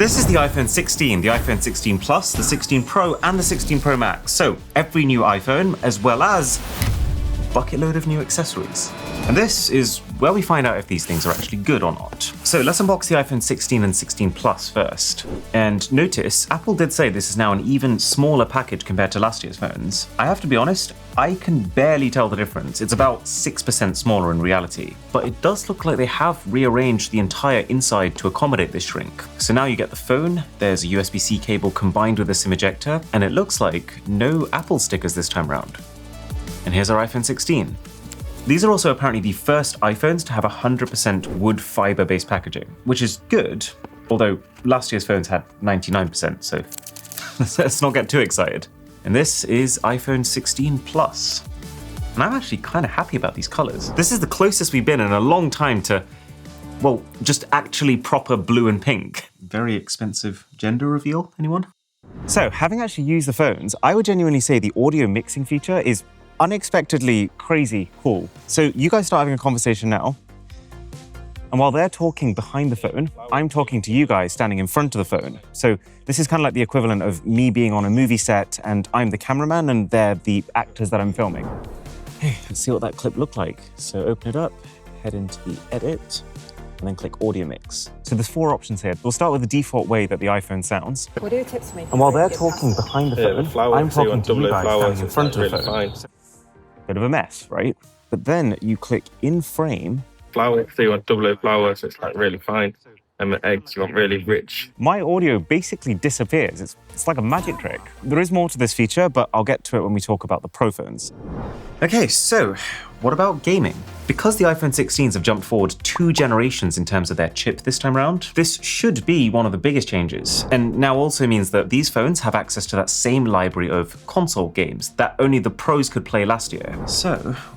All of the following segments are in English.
This is the iPhone 16, the iPhone 16 Plus, the 16 Pro, and the 16 Pro Max. So every new iPhone, as well as a bucket load of new accessories. And this is where we find out if these things are actually good or not. So let's unbox the iPhone 16 and 16 Plus first. And notice, Apple did say this is now an even smaller package compared to last year's phones. I have to be honest, I can barely tell the difference. It's about 6% smaller in reality. But it does look like they have rearranged the entire inside to accommodate this shrink. So now you get the phone, there's a USB-C cable combined with a SIM ejector, and it looks like no Apple stickers this time around. And here's our iPhone 16. These are also apparently the first iPhones to have 100% wood fiber-based packaging, which is good, although last year's phones had 99%, so let's not get too excited. And this is iPhone 16 Plus. And I'm actually kind of happy about these colors. This is the closest we've been in a long time to, well, just actually proper blue and pink. Very expensive gender reveal, anyone? So, having actually used the phones, I would genuinely say the audio mixing feature is unexpectedly crazy cool. So you guys start having a conversation now, and while they're talking behind the phone, I'm talking to you guys standing in front of the phone. So this is kind of like the equivalent of me being on a movie set and I'm the cameraman and they're the actors that I'm filming. Hey, let's see what that clip looked like. So open it up, head into the edit, and then click audio mix. So there's 4 options here. We'll start with the default way that the iPhone sounds. Audio tips me. And while they're talking behind the phone, I'm talking to you guys standing in front of the phone. Bit of a mess, right? But then you click in frame. Flower, so you want double flower, so it's like really fine. And the eggs, you want really rich. My audio basically disappears. It's like a magic trick. There is more to this feature, but I'll get to it when we talk about the Pro phones. Okay, so what about gaming? Because the iPhone 16s have jumped forward 2 generations in terms of their chip this time around, this should be one of the biggest changes. And now also means that these phones have access to that same library of console games that only the pros could play last year. So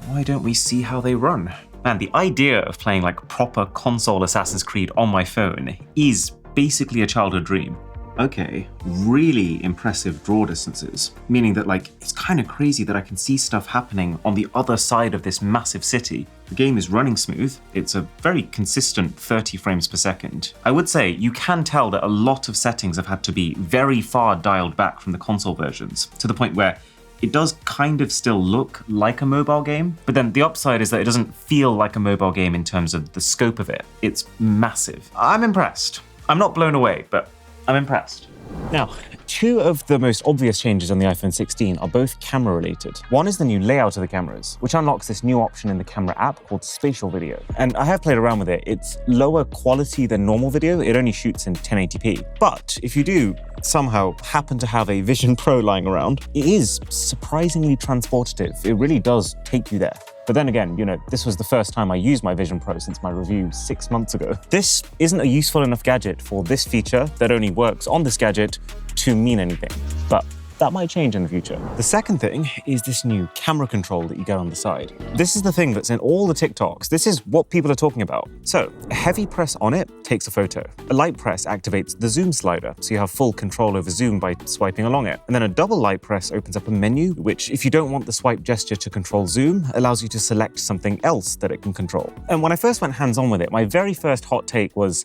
why don't we see how they run? Man, the idea of playing like proper console Assassin's Creed on my phone is basically a childhood dream. Okay, really impressive draw distances, meaning that like, it's kind of crazy that I can see stuff happening on the other side of this massive city. The game is running smooth. It's a very consistent 30 frames per second. I would say you can tell that a lot of settings have had to be very far dialed back from the console versions, to the point where it does kind of still look like a mobile game, but then the upside is that it doesn't feel like a mobile game in terms of the scope of it. It's massive. I'm impressed. I'm not blown away, but I'm impressed. Now, 2 of the most obvious changes on the iPhone 16 are both camera related. One is the new layout of the cameras, which unlocks this new option in the camera app called spatial video. And I have played around with it. It's lower quality than normal video. It only shoots in 1080p. But if you do somehow happen to have a Vision Pro lying around, it is surprisingly transportative. It really does take you there. But then again, you know, this was the first time I used my Vision Pro since my review 6 months ago. This isn't a useful enough gadget for this feature that only works on this gadget to mean anything, but that might change in the future. The second thing is this new camera control that you get on the side. This is the thing that's in all the TikToks. This is what people are talking about. So a heavy press on it takes a photo. A light press activates the zoom slider, so you have full control over zoom by swiping along it. And then a double light press opens up a menu, which if you don't want the swipe gesture to control zoom, allows you to select something else that it can control. And when I first went hands-on with it, my very first hot take was,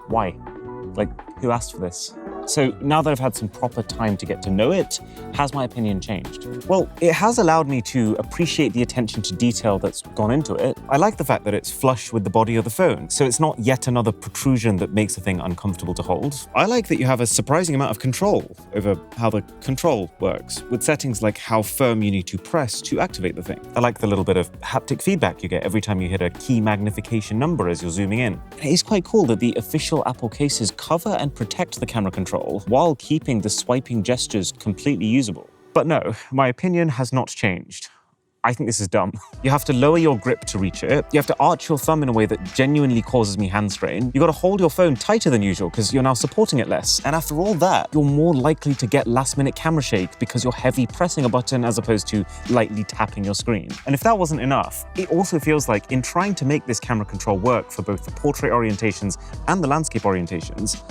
why? Like, who asked for this? So now that I've had some proper time to get to know it, has my opinion changed? Well, it has allowed me to appreciate the attention to detail that's gone into it. I like the fact that it's flush with the body of the phone, so it's not yet another protrusion that makes the thing uncomfortable to hold. I like that you have a surprising amount of control over how the control works, with settings like how firm you need to press to activate the thing. I like the little bit of haptic feedback you get every time you hit a key magnification number as you're zooming in. It is quite cool that the official Apple cases cover and protect the camera control while keeping the swiping gestures completely usable. But no, my opinion has not changed. I think this is dumb. You have to lower your grip to reach it. You have to arch your thumb in a way that genuinely causes me hand strain. You gotta hold your phone tighter than usual because you're now supporting it less. And after all that, you're more likely to get last-minute camera shake because you're heavy pressing a button as opposed to lightly tapping your screen. And if that wasn't enough, it also feels like in trying to make this camera control work for both the portrait orientations and the landscape orientations,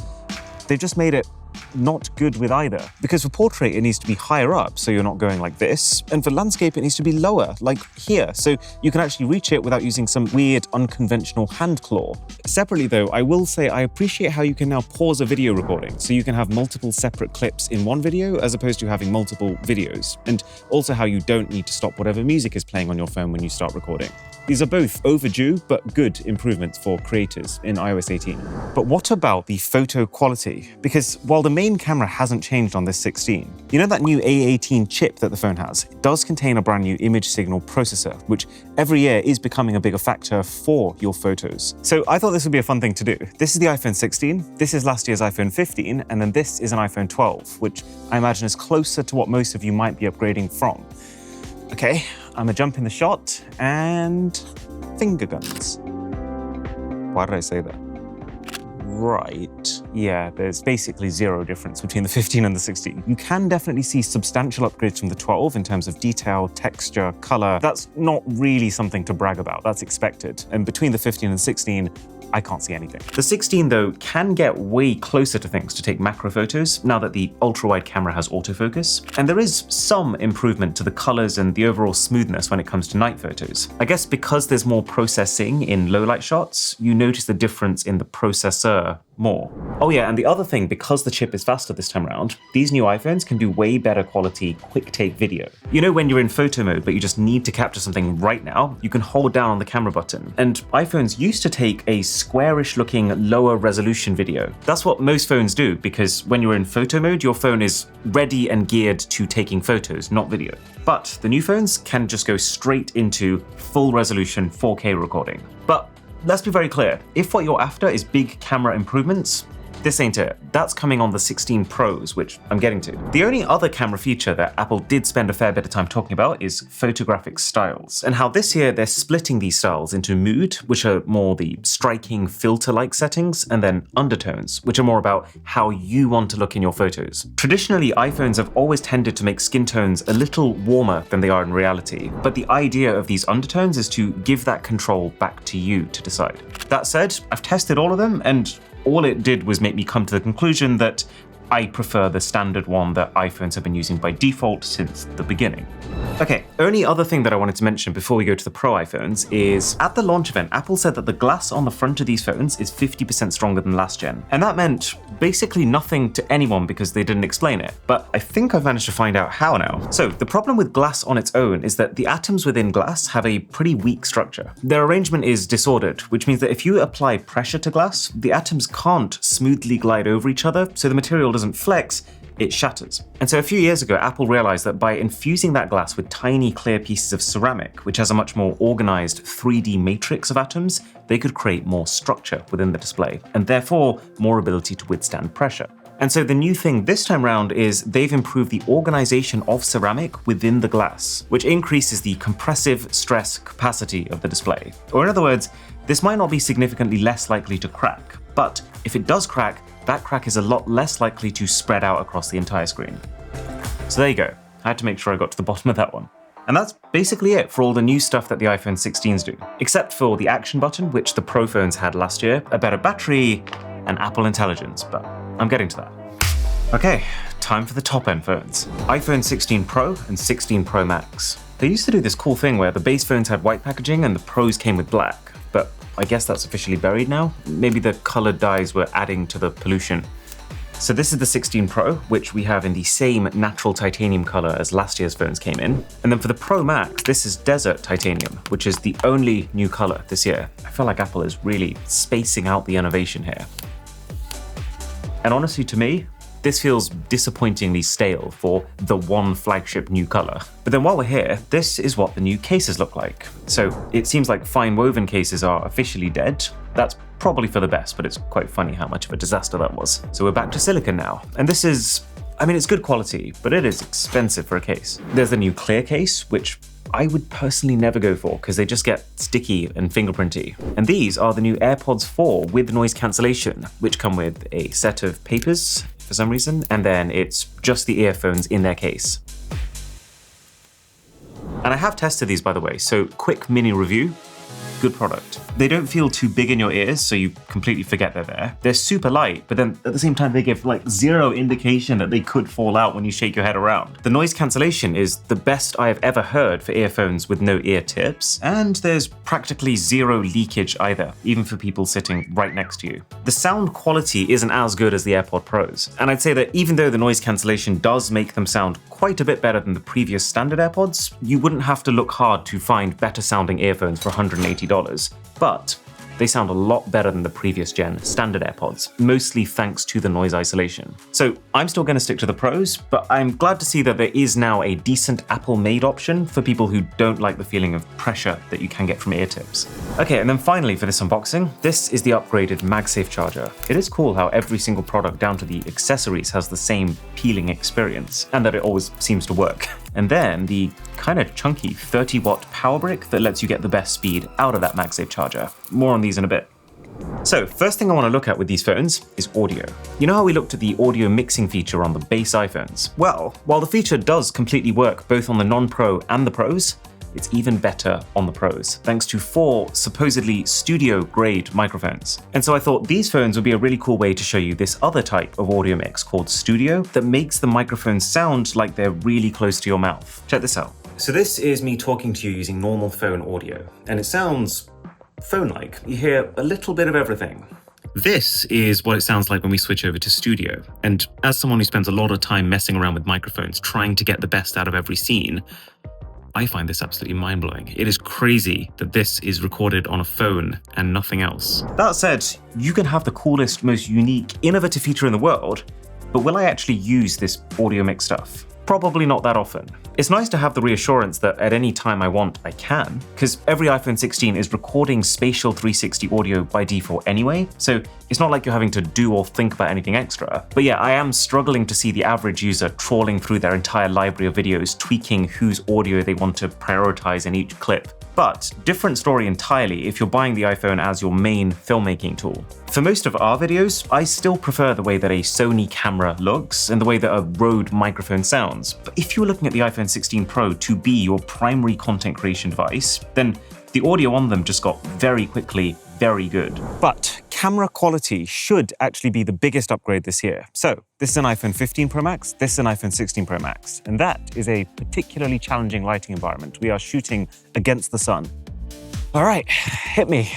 they've just made it not good with either. Because for portrait, it needs to be higher up, so you're not going like this. And for landscape, it needs to be lower, like here, so you can actually reach it without using some weird, unconventional hand claw. Separately though, I will say I appreciate how you can now pause a video recording, so you can have multiple separate clips in one video as opposed to having multiple videos, and also how you don't need to stop whatever music is playing on your phone when you start recording. These are both overdue but good improvements for creators in iOS 18. But what about the photo quality? Because while the main camera hasn't changed on this 16, you know that new A18 chip that the phone has? It does contain a brand new image signal processor, which every year is becoming a bigger factor for your photos. So I thought this would be a fun thing to do. This is the iPhone 16, this is last year's iPhone 15, and then this is an iPhone 12, which I imagine is closer to what most of you might be upgrading from. Okay, I'm gonna jump in the shot and finger guns. Why did I say that? Right, yeah, there's basically zero difference between the 15 and the 16. You can definitely see substantial upgrades from the 12 in terms of detail, texture, color. That's not really something to brag about, that's expected. And between the 15 and 16, I can't see anything. The 16 though can get way closer to things to take macro photos now that the ultra-wide camera has autofocus, and there is some improvement to the colors and the overall smoothness when it comes to night photos. I guess because there's more processing in low light shots, you notice the difference in the processor more. Oh yeah, and the other thing, because the chip is faster this time around, these new iPhones can do way better quality quick take video. You know when you're in photo mode but you just need to capture something right now, you can hold down on the camera button. And iPhones used to take a squarish looking lower resolution video. That's what most phones do, because when you're in photo mode, your phone is ready and geared to taking photos, not video. But the new phones can just go straight into full resolution 4K recording. But let's be very clear, if what you're after is big camera improvements, this ain't it. That's coming on the 16 Pros, which I'm getting to. The only other camera feature that Apple did spend a fair bit of time talking about is photographic styles, and how this year they're splitting these styles into mood, which are more the striking filter-like settings, and then undertones, which are more about how you want to look in your photos. Traditionally, iPhones have always tended to make skin tones a little warmer than they are in reality, but the idea of these undertones is to give that control back to you to decide. That said, I've tested all of them, and all it did was make me come to the conclusion that I prefer the standard one that iPhones have been using by default since the beginning. Okay, only other thing that I wanted to mention before we go to the Pro iPhones is, at the launch event, Apple said that the glass on the front of these phones is 50% stronger than last gen. And that meant basically nothing to anyone because they didn't explain it. But I think I've managed to find out how now. So the problem with glass on its own is that the atoms within glass have a pretty weak structure. Their arrangement is disordered, which means that if you apply pressure to glass, the atoms can't smoothly glide over each other, so the material doesn't flex, it shatters. And so a few years ago, Apple realized that by infusing that glass with tiny clear pieces of ceramic, which has a much more organized 3D matrix of atoms, they could create more structure within the display, and therefore more ability to withstand pressure. And so the new thing this time around is they've improved the organization of ceramic within the glass, which increases the compressive stress capacity of the display. Or in other words, this might not be significantly less likely to crack, but if it does crack, that crack is a lot less likely to spread out across the entire screen. So there you go. I had to make sure I got to the bottom of that one. And that's basically it for all the new stuff that the iPhone 16s do, except for the action button, which the Pro phones had last year, a better battery, and Apple Intelligence, but I'm getting to that. Okay, time for the top-end phones. iPhone 16 Pro and 16 Pro Max. They used to do this cool thing where the base phones had white packaging and the Pros came with black, but I guess that's officially buried now. Maybe the colored dyes were adding to the pollution. So this is the 16 Pro, which we have in the same natural titanium color as last year's phones came in. And then for the Pro Max, this is desert titanium, which is the only new color this year. I feel like Apple is really spacing out the innovation here. And honestly, to me, this feels disappointingly stale for the one flagship new color. But then while we're here, this is what the new cases look like. So it seems like fine woven cases are officially dead. That's probably for the best, but it's quite funny how much of a disaster that was. So we're back to silicon now. And this is, I mean, it's good quality, but it is expensive for a case. There's the new clear case, which I would personally never go for because they just get sticky and fingerprinty. And these are the new AirPods 4 with noise cancellation, which come with a set of papers for some reason, and then it's just the earphones in their case. And I have tested these, by the way, so quick mini review, good product. They don't feel too big in your ears, so you completely forget they're there. They're super light, but then at the same time, they give like zero indication that they could fall out when you shake your head around. The noise cancellation is the best I have ever heard for earphones with no ear tips, and there's practically zero leakage either, even for people sitting right next to you. The sound quality isn't as good as the AirPod Pros, and I'd say that even though the noise cancellation does make them sound quite a bit better than the previous standard AirPods, you wouldn't have to look hard to find better sounding earphones for $180. But they sound a lot better than the previous gen standard AirPods, mostly thanks to the noise isolation. So I'm still going to stick to the Pros, but I'm glad to see that there is now a decent Apple-made option for people who don't like the feeling of pressure that you can get from ear tips. Okay, and then finally for this unboxing, this is the upgraded MagSafe charger. It is cool how every single product down to the accessories has the same peeling experience, and that it always seems to work. And then the kind of chunky 30-watt power brick that lets you get the best speed out of that MagSafe charger. More on these in a bit. So first thing I want to look at with these phones is audio. You know how we looked at the audio mixing feature on the base iPhones? Well, while the feature does completely work both on the non-Pro and the Pros, it's even better on the Pros, thanks to 4 supposedly studio-grade microphones. And so I thought these phones would be a really cool way to show you this other type of audio mix called Studio that makes the microphones sound like they're really close to your mouth. Check this out. So this is me talking to you using normal phone audio, and it sounds phone-like. You hear a little bit of everything. This is what it sounds like when we switch over to Studio. And as someone who spends a lot of time messing around with microphones, trying to get the best out of every scene, I find this absolutely mind-blowing. It is crazy that this is recorded on a phone and nothing else. That said, you can have the coolest, most unique, innovative feature in the world, but will I actually use this audio mix stuff? Probably not that often. It's nice to have the reassurance that at any time I want, I can, because every iPhone 16 is recording spatial 360 audio by default anyway, so it's not like you're having to do or think about anything extra. But yeah, I am struggling to see the average user trawling through their entire library of videos, tweaking whose audio they want to prioritize in each clip. But different story entirely if you're buying the iPhone as your main filmmaking tool. For most of our videos, I still prefer the way that a Sony camera looks and the way that a Rode microphone sounds. But if you were looking at the iPhone 16 Pro to be your primary content creation device, then the audio on them just got very quickly very good. But camera quality should actually be the biggest upgrade this year. So this is an iPhone 15 Pro Max, this is an iPhone 16 Pro Max, and that is a particularly challenging lighting environment. We are shooting against the sun. All right, hit me.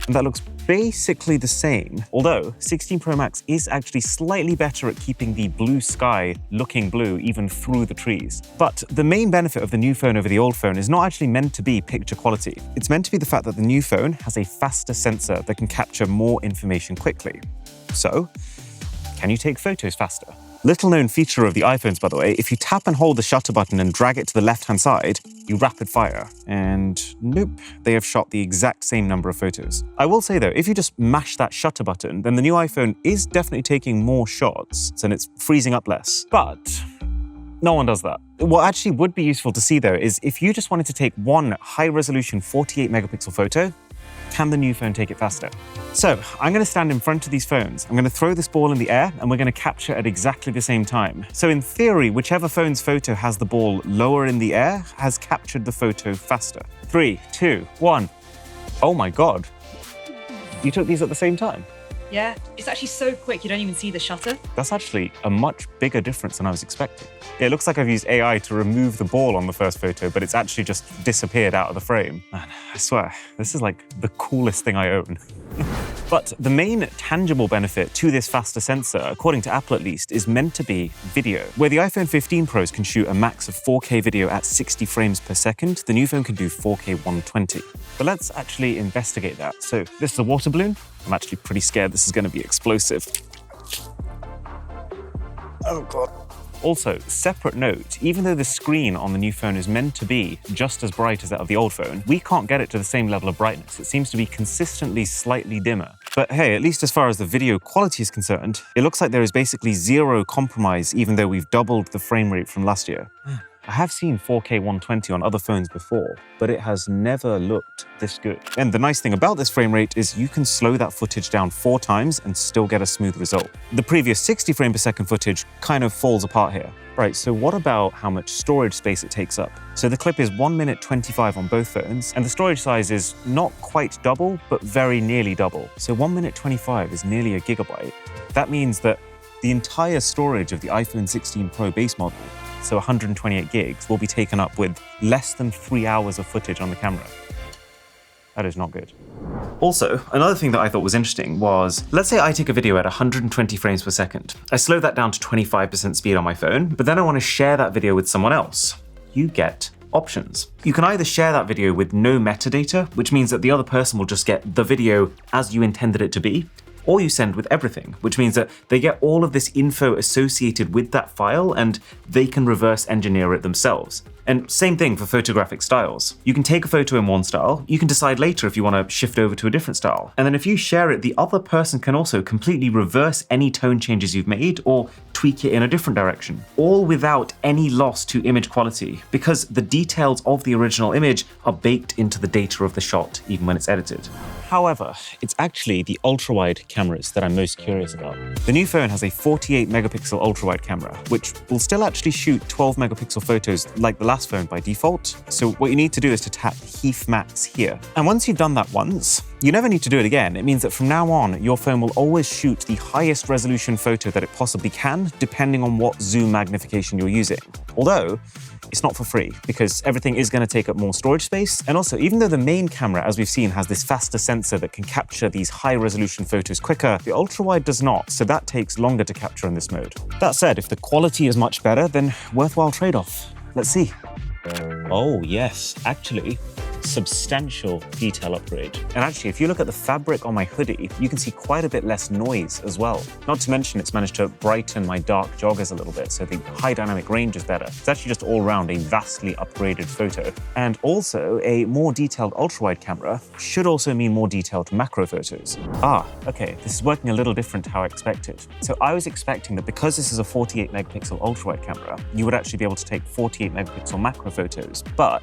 And that looks basically the same, although 16 Pro Max is actually slightly better at keeping the blue sky looking blue even through the trees. But the main benefit of the new phone over the old phone is not actually meant to be picture quality. It's meant to be the fact that the new phone has a faster sensor that can capture more information quickly. So, can you take photos faster? Little known feature of the iPhones, by the way, if you tap and hold the shutter button and drag it to the left-hand side, you rapid fire. And nope, they have shot the exact same number of photos. I will say though, if you just mash that shutter button, then the new iPhone is definitely taking more shots and it's freezing up less. But no one does that. What actually would be useful to see though is if you just wanted to take one high-resolution 48 megapixel photo, can the new phone take it faster? So I'm going to stand in front of these phones. I'm going to throw this ball in the air and we're going to capture at exactly the same time. So in theory, whichever phone's photo has the ball lower in the air has captured the photo faster. 3, 2, 1. Oh my God. You took these at the same time? Yeah, it's actually so quick you don't even see the shutter. That's actually a much bigger difference than I was expecting. It looks like I've used AI to remove the ball on the first photo, but it's actually just disappeared out of the frame. Man, I swear, this is like the coolest thing I own. But the main tangible benefit to this faster sensor, according to Apple at least, is meant to be video. Where the iPhone 15 Pros can shoot a max of 4K video at 60 frames per second, the new phone can do 4K 120. But let's actually investigate that. So this is a water balloon. I'm actually pretty scared this is going to be explosive. Oh God. Also, separate note, even though the screen on the new phone is meant to be just as bright as that of the old phone, we can't get it to the same level of brightness. It seems to be consistently slightly dimmer. But hey, at least as far as the video quality is concerned, it looks like there is basically zero compromise even though we've doubled the frame rate from last year. I have seen 4K 120 on other phones before, but it has never looked this good. And the nice thing about this frame rate is you can slow that footage down 4 times and still get a smooth result. The previous 60 frames per second footage kind of falls apart here. Right, so what about how much storage space it takes up? So the clip is 1 minute 25 on both phones, and the storage size is not quite double, but very nearly double. So 1 minute 25 is nearly a gigabyte. That means that the entire storage of the iPhone 16 Pro base model, so 128 gigs, will be taken up with less than 3 hours of footage on the camera. That is not good. Also, another thing that I thought was interesting was, let's say I take a video at 120 frames per second. I slow that down to 25% speed on my phone, but then I want to share that video with someone else. You get options. You can either share that video with no metadata, which means that the other person will just get the video as you intended it to be, or you send with everything, which means that they get all of this info associated with that file and they can reverse engineer it themselves. And same thing for photographic styles. You can take a photo in one style, you can decide later if you want to shift over to a different style. And then if you share it, the other person can also completely reverse any tone changes you've made or tweak it in a different direction, all without any loss to image quality, because the details of the original image are baked into the data of the shot, even when it's edited. However, it's actually the ultra-wide cameras that I'm most curious about. The new phone has a 48 megapixel ultra-wide camera, which will still actually shoot 12 megapixel photos like the last phone by default. So what you need to do is to tap HEIF Max here. And once you've done that once, you never need to do it again. It means that from now on, your phone will always shoot the highest resolution photo that it possibly can, depending on what zoom magnification you're using. Although, it's not for free, because everything is going to take up more storage space. And also, even though the main camera, as we've seen, has this faster sensor that can capture these high-resolution photos quicker, the ultra-wide does not, so that takes longer to capture in this mode. That said, if the quality is much better, then worthwhile trade-off. Let's see. Oh, yes, actually, substantial detail upgrade. And actually, if you look at the fabric on my hoodie, you can see quite a bit less noise as well. Not to mention it's managed to brighten my dark joggers a little bit, so the high dynamic range is better. It's actually just all around a vastly upgraded photo. And also, a more detailed ultra-wide camera should also mean more detailed macro photos. Okay, this is working a little different to how I expected. So I was expecting that because this is a 48 megapixel ultra-wide camera, you would actually be able to take 48 megapixel macro photos. But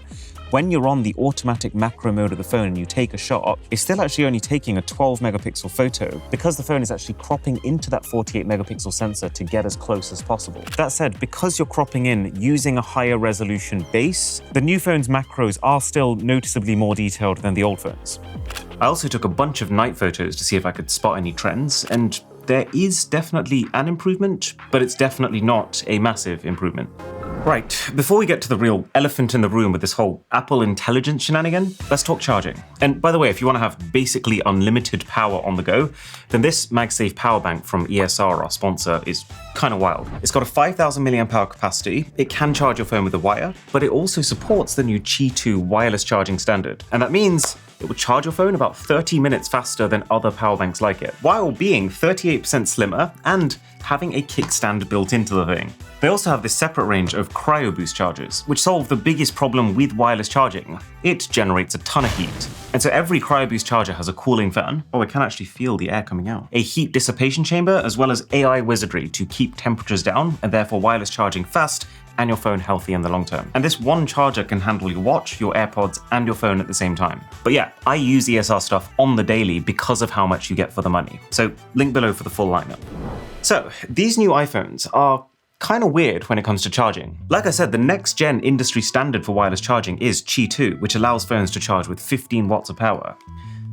when you're on the automatic macro mode of the phone and you take a shot, it's still actually only taking a 12 megapixel photo because the phone is actually cropping into that 48 megapixel sensor to get as close as possible. That said, because you're cropping in using a higher resolution base, the new phone's macros are still noticeably more detailed than the old phones. I also took a bunch of night photos to see if I could spot any trends, and there is definitely an improvement, but it's definitely not a massive improvement. Right, before we get to the real elephant in the room with this whole Apple Intelligence shenanigan, let's talk charging. And by the way, if you want to have basically unlimited power on the go, then this MagSafe power bank from ESR, our sponsor, is kind of wild. It's got a 5,000 milliamp hour capacity, it can charge your phone with a wire, but it also supports the new Qi 2 wireless charging standard. And that means it will charge your phone about 30 minutes faster than other power banks like it, while being 38% slimmer and having a kickstand built into the thing. They also have this separate range of cryo boost chargers, which solve the biggest problem with wireless charging. It generates a ton of heat. And so every cryo boost charger has a cooling fan. Oh, I can actually feel the air coming out. A heat dissipation chamber, as well as AI wizardry to keep temperatures down, and therefore wireless charging fast and your phone healthy in the long term. And this one charger can handle your watch, your AirPods, and your phone at the same time. But yeah, I use ESR stuff on the daily because of how much you get for the money. So link below for the full lineup. So these new iPhones are kind of weird when it comes to charging. Like I said, the next gen industry standard for wireless charging is Qi 2, which allows phones to charge with 15 watts of power.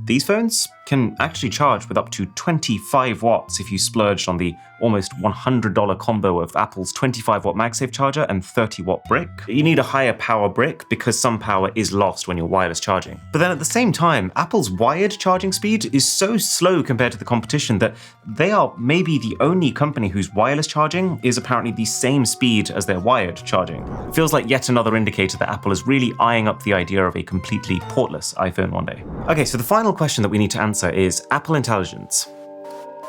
These phones can actually charge with up to 25 watts if you splurged on the almost $100 combo of Apple's 25-watt MagSafe charger and 30-watt brick. You need a higher power brick because some power is lost when you're wireless charging. But then at the same time, Apple's wired charging speed is so slow compared to the competition that they are maybe the only company whose wireless charging is apparently the same speed as their wired charging. It feels like yet another indicator that Apple is really eyeing up the idea of a completely portless iPhone one day. Okay, so the final question that we need to answer is Apple Intelligence.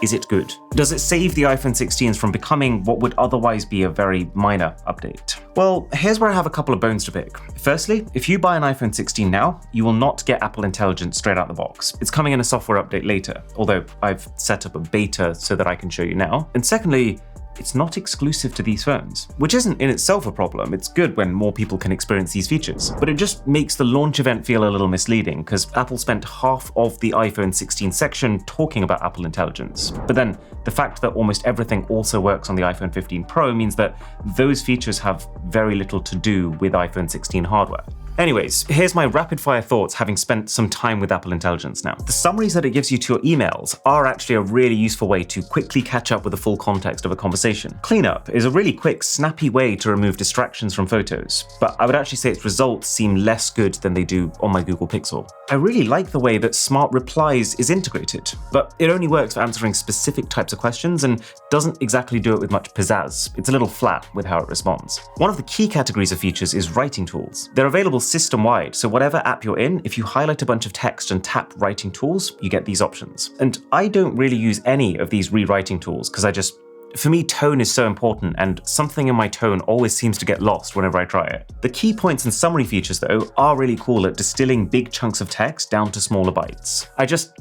Is it good? Does it save the iPhone 16s from becoming what would otherwise be a very minor update? Well, here's where I have a couple of bones to pick. Firstly, if you buy an iPhone 16 now, you will not get Apple Intelligence straight out the box. It's coming in a software update later, although I've set up a beta so that I can show you now. And secondly, it's not exclusive to these phones, which isn't in itself a problem. It's good when more people can experience these features, but it just makes the launch event feel a little misleading because Apple spent half of the iPhone 16 section talking about Apple Intelligence. But then the fact that almost everything also works on the iPhone 15 Pro means that those features have very little to do with iPhone 16 hardware. Anyways, here's my rapid-fire thoughts having spent some time with Apple Intelligence now. The summaries that it gives you to your emails are actually a really useful way to quickly catch up with the full context of a conversation. Cleanup is a really quick, snappy way to remove distractions from photos, but I would actually say its results seem less good than they do on my Google Pixel. I really like the way that Smart Replies is integrated, but it only works for answering specific types of questions and doesn't exactly do it with much pizzazz. It's a little flat with how it responds. One of the key categories of features is writing tools. They're available system-wide, so whatever app you're in, if you highlight a bunch of text and tap writing tools, you get these options. And I don't really use any of these rewriting tools because for me, tone is so important, and something in my tone always seems to get lost whenever I try it. The key points and summary features, though, are really cool at distilling big chunks of text down to smaller bytes.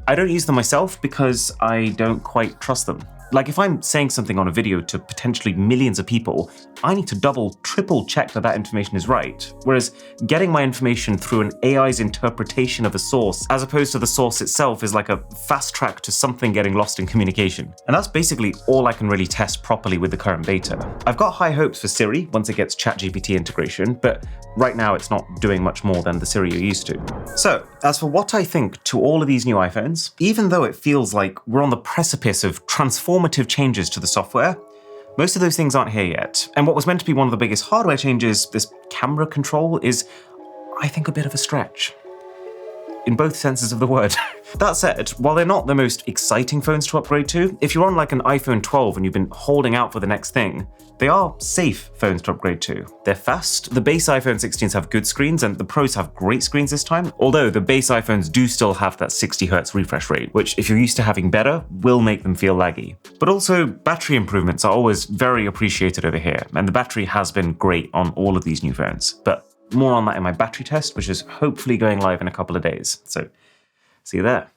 I don't use them myself because I don't quite trust them. Like if I'm saying something on a video to potentially millions of people, I need to double, triple check that that information is right. Whereas getting my information through an AI's interpretation of a source, as opposed to the source itself, is like a fast track to something getting lost in communication. And that's basically all I can really test properly with the current beta. I've got high hopes for Siri once it gets ChatGPT integration, but right now it's not doing much more than the Siri you're used to. So, as for what I think to all of these new iPhones, even though it feels like we're on the precipice of transformative changes to the software, most of those things aren't here yet. And what was meant to be one of the biggest hardware changes, this camera control, is, I think, a bit of a stretch. In both senses of the word. That said, while they're not the most exciting phones to upgrade to, if you're on like an iPhone 12 and you've been holding out for the next thing, they are safe phones to upgrade to. They're fast, the base iPhone 16s have good screens, and the Pros have great screens this time, although the base iPhones do still have that 60Hz refresh rate, which if you're used to having better, will make them feel laggy. But also, battery improvements are always very appreciated over here, and the battery has been great on all of these new phones. But more on that in my battery test, which is hopefully going live in a couple of days. So, see you there.